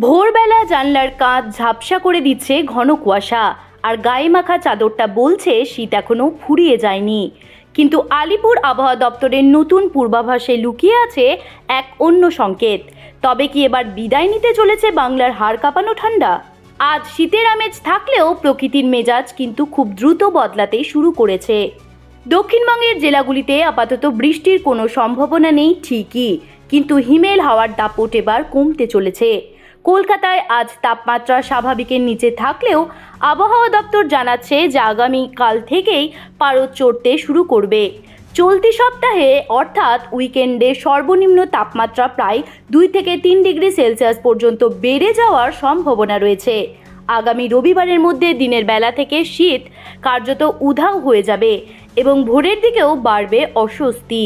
ভোরবেলা জানলার কাঁচ ঝাপসা করে দিচ্ছে ঘন কুয়াশা, আর গায়ে মাখা চাদরটা বলছে শীত এখনও ফুরিয়ে যায়নি। কিন্তু আলিপুর আবহাওয়া দপ্তরের নতুন পূর্বাভাসে লুকিয়ে আছে এক অন্য সংকেত। তবে কি এবার বিদায় নিতে চলেছে বাংলার হাড় কাঁপানো ঠান্ডা? আজ শীতের আমেজ থাকলেও প্রকৃতির মেজাজ কিন্তু খুব দ্রুত বদলাতে শুরু করেছে। দক্ষিণবঙ্গের জেলাগুলিতে আপাতত বৃষ্টির কোনো সম্ভাবনা নেই ঠিকই, কিন্তু হিমেল হাওয়ার দাপট এবার কমতে চলেছে। কলকাতায় আজ তাপমাত্রা স্বাভাবিকের নিচে থাকলেও আবহাওয়া দপ্তর জানাচ্ছে যে আগামীকাল থেকেই পারদ চড়তে শুরু করবে। চলতি সপ্তাহে অর্থাৎ উইকেন্ডে সর্বনিম্ন তাপমাত্রা প্রায় 2 থেকে 3 ডিগ্রি সেলসিয়াস পর্যন্ত বেড়ে যাওয়ার সম্ভাবনা রয়েছে। আগামী রবিবারের মধ্যে দিনের বেলা থেকে শীত কার্যত উধাও হয়ে যাবে এবং ভোরের দিকেও বাড়বে অস্বস্তি।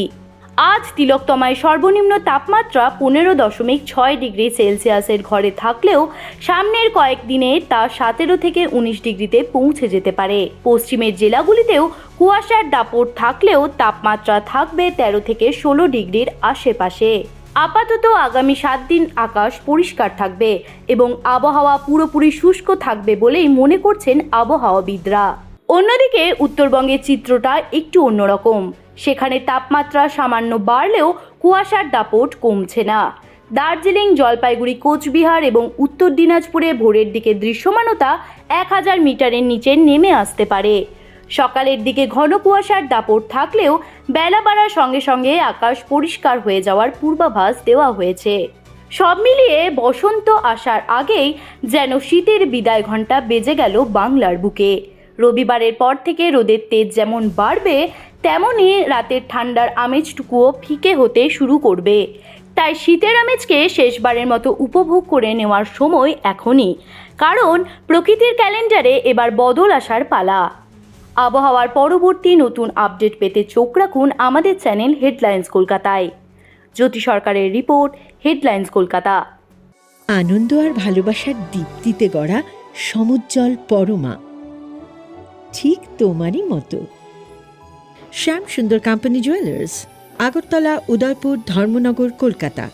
আজ তিলকতমায় সর্বনিম্ন তাপমাত্রা 15.6 ডিগ্রি সেলসিয়াসের ঘরে থাকলেও সামনের কয়েকদিনে তা 17 থেকে 19 ডিগ্রিতে পৌঁছে যেতে পারে। পশ্চিমের জেলাগুলিতেও কুয়াশার দাপট থাকলেও তাপমাত্রা থাকবে 13 থেকে 16 ডিগ্রির আশেপাশে। আপাতত আগামী 7 দিন আকাশ পরিষ্কার থাকবে এবং আবহাওয়া পুরোপুরি শুষ্ক থাকবে বলেই মনে করছেন আবহাওয়াবিদরা। অন্যদিকে উত্তরবঙ্গের চিত্রটা একটু অন্যরকম। সেখানে তাপমাত্রা সামান্য বাড়লেও কুয়াশার দাপট কমছে না। দার্জিলিং, জলপাইগুড়ি, কোচবিহার এবং উত্তর দিনাজপুরে ভোরের দিকে দৃশ্যমানতা 1000 মিটারের নিচে নেমে আসতে পারে। সকালের দিকে ঘন কুয়াশার দাপট থাকলেও বেলা বাড়ার সঙ্গে সঙ্গে আকাশ পরিষ্কার হয়ে যাওয়ার পূর্বাভাস দেওয়া হয়েছে। সব মিলিয়ে বসন্ত আসার আগেই যেন শীতের বিদায় ঘণ্টা বেজে গেল বাংলার বুকে। রবিবারের পর থেকে রোদের তেজ যেমন বাড়বে, তেমনই রাতের ঠান্ডার আমেজটুকুও ফিকে হতে শুরু করবে। তাই শীতের আমেজকে শেষবারের মতো উপভোগ করে নেওয়ার সময় এখনই, কারণ প্রকৃতির ক্যালেন্ডারে এবার বদল আসার পালা। আবহাওয়ার পরবর্তী নতুন আপডেট পেতে চোখ রাখুন আমাদের চ্যানেল হেডলাইন্স কলকাতায়। জ্যোতি সরকারের রিপোর্ট, হেডলাইন্স কলকাতা। আনন্দ আর ভালোবাসার দীপ্তিতে গড়া সমুজ্জ্বল পরমা, ঠিক তোমারই মতো। শ্যাম সুন্দর কোম্পানি জুয়েলার্স, আগরতলা, উদয়পুর, ধর্মনগর, কলকাতা।